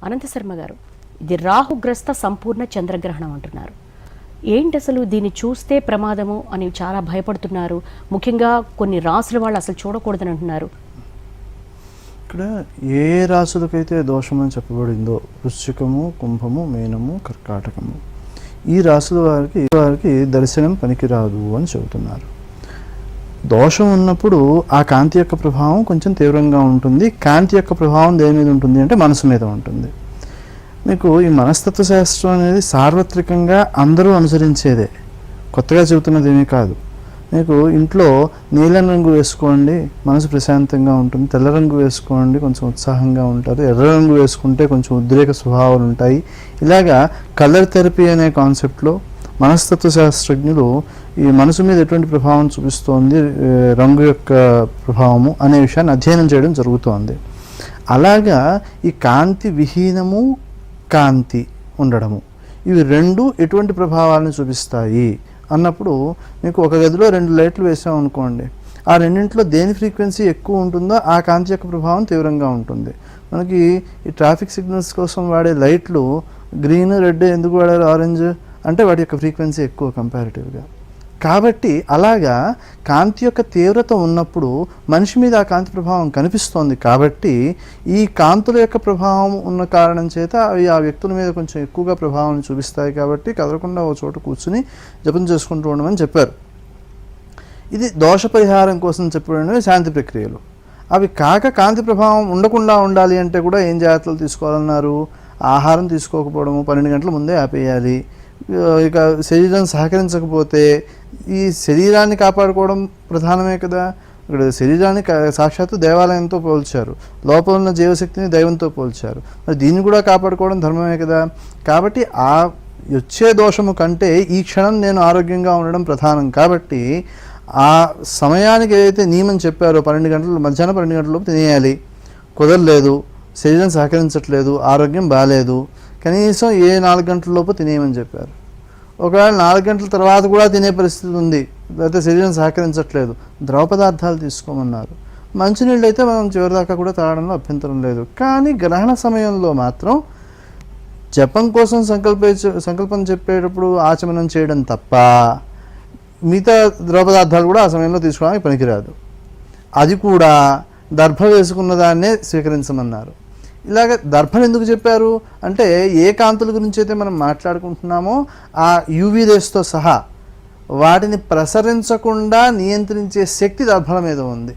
అనంత శర్మ గారు, ఇది రాహుగ్రస్త సంపూర్ణ చంద్రగ్రహణం అంటున్నారు. ఏంటి అసలు దీన్ని చూస్తే ప్రమాదము అని చాలా భయపడుతున్నారు. ముఖ్యంగా కొన్ని రాసుల వాళ్ళు అసలు చూడకూడదని అంటున్నారు. ఇక్కడ ఏ రాసులకైతే దోషమని చెప్పబడిందో వృశ్చికము, కుంభము, మీనము, కర్కాటకము, ఈ రాసుల వారికి దర్శనం పనికిరాదు అని చెబుతున్నారు. దోషం ఉన్నప్పుడు ఆ కాంతి యొక్క ప్రభావం కొంచెం తీవ్రంగా ఉంటుంది. కాంతి యొక్క ప్రభావం దేని మీద ఉంటుంది అంటే మనసు మీద ఉంటుంది. మీకు ఈ మనస్తత్వ శాస్త్రం అనేది సార్వత్రికంగా అందరూ అనుసరించేదే, కొత్తగా చెబుతున్నది ఏమీ కాదు. మీకు ఇంట్లో నీలం రంగు వేసుకోండి, మనసు ప్రశాంతంగా ఉంటుంది. తెల్ల రంగు వేసుకోండి, కొంచెం ఉత్సాహంగా ఉంటారు. ఎర్ర రంగు వేసుకుంటే కొంచెం ఉద్రేక స్వభావాలు ఉంటాయి. ఇలాగా కలర్ థెరపీ అనే కాన్సెప్ట్లో మనస్తత్వ శాస్త్రజ్ఞులు ఈ మనసు మీద ఎటువంటి ప్రభావం చూపిస్తోంది రంగు యొక్క ప్రభావము అనే విషయాన్ని అధ్యయనం చేయడం జరుగుతోంది. అలాగా ఈ కాంతి విహీనము, కాంతి ఉండడము, ఇవి రెండు ఎటువంటి ప్రభావాలను చూపిస్తాయి అన్నప్పుడు మీకు ఒక గదిలో 2 లైట్లు వేసాం అనుకోండి, ఆ రెండింటిలో దేని ఫ్రీక్వెన్సీ ఎక్కువ ఉంటుందో ఆ కాంతి యొక్క ప్రభావం తీవ్రంగా ఉంటుంది. మనకి ఈ ట్రాఫిక్ సిగ్నల్స్ కోసం వాడే లైట్లు గ్రీన్, రెడ్ ఎందుకు వాడారు, ఆరెంజ్ అంటే వాటి యొక్క ఫ్రీక్వెన్సీ ఎక్కువ కంపారిటివ్గా. కాబట్టి అలాగా కాంతి యొక్క తీవ్రత ఉన్నప్పుడు మనిషి మీద ఆ కాంతి ప్రభావం కనిపిస్తోంది. కాబట్టి ఈ కాంతుల యొక్క ప్రభావం ఉన్న కారణం చేత అవి ఆ వ్యక్తుల మీద కొంచెం ఎక్కువగా ప్రభావం చూపిస్తాయి. కాబట్టి కదలకుండా ఓ చోట కూర్చుని జపం చేసుకుంటూ ఉండమని చెప్పారు. ఇది దోష పరిహారం కోసం చెప్పబడినవి శాంతి ప్రక్రియలు. అవి కాక కాంతి ప్రభావం ఉండకుండా ఉండాలి అంటే కూడా ఏం జాగ్రత్తలు తీసుకోవాలన్నారు? ఆహారం తీసుకోకపోవడము, 12 గంటల ముందే ఆపేయాలి. ఇక శరీరం సహకరించకపోతే ఈ శరీరాన్ని కాపాడుకోవడం ప్రధానమే కదా. ఇక్కడ శరీరాన్ని సాక్షాత్తు దేవాలయంతో పోల్చారు, లోపల ఉన్న జీవశక్తిని దైవంతో పోల్చారు. మరి దీన్ని కూడా కాపాడుకోవడం ధర్మమే కదా. కాబట్టి ఆ వచ్చే దోషము కంటే ఈ క్షణం నేను ఆరోగ్యంగా ఉండడం ప్రధానం. కాబట్టి ఆ సమయానికి ఏదైతే నియమం చెప్పారో 12 గంటలు, మధ్యాహ్నం 12 గంటలలోపు తినేయాలి, కుదరలేదు, శరీరం సహకరించట్లేదు, ఆరోగ్యం బాగాలేదు, కనీసం 4 గంటల లోపు తినేయమని చెప్పారు. ఒకవేళ 4 గంటల తర్వాత కూడా తినే పరిస్థితి ఉంది, లేకపోతే శరీరం సహకరించట్లేదు, ద్రవ పదార్థాలు తీసుకోమన్నారు. మంచినీళ్ళు అయితే మనం చివరిదాకా కూడా తాగడంలో అభ్యంతరం లేదు. కానీ గ్రహణ సమయంలో మాత్రం జపం కోసం సంకల్పం చెప్పేటప్పుడు ఆచమనం చేయడం తప్ప మిగతా ద్రవ పదార్థాలు కూడా ఆ సమయంలో తీసుకోవడానికి పనికిరాదు. అది కూడా దర్భ వేసుకున్న దాన్నే స్వీకరించమన్నారు. ఇలాగ దర్భను ఎందుకు చెప్పారు అంటే ఏ కాంతుల గురించి అయితే మనం మాట్లాడుకుంటున్నామో ఆ యూవీ రేస్తో సహా వాటిని ప్రసరించకుండా నియంత్రించే శక్తి దర్భల మీద ఉంది.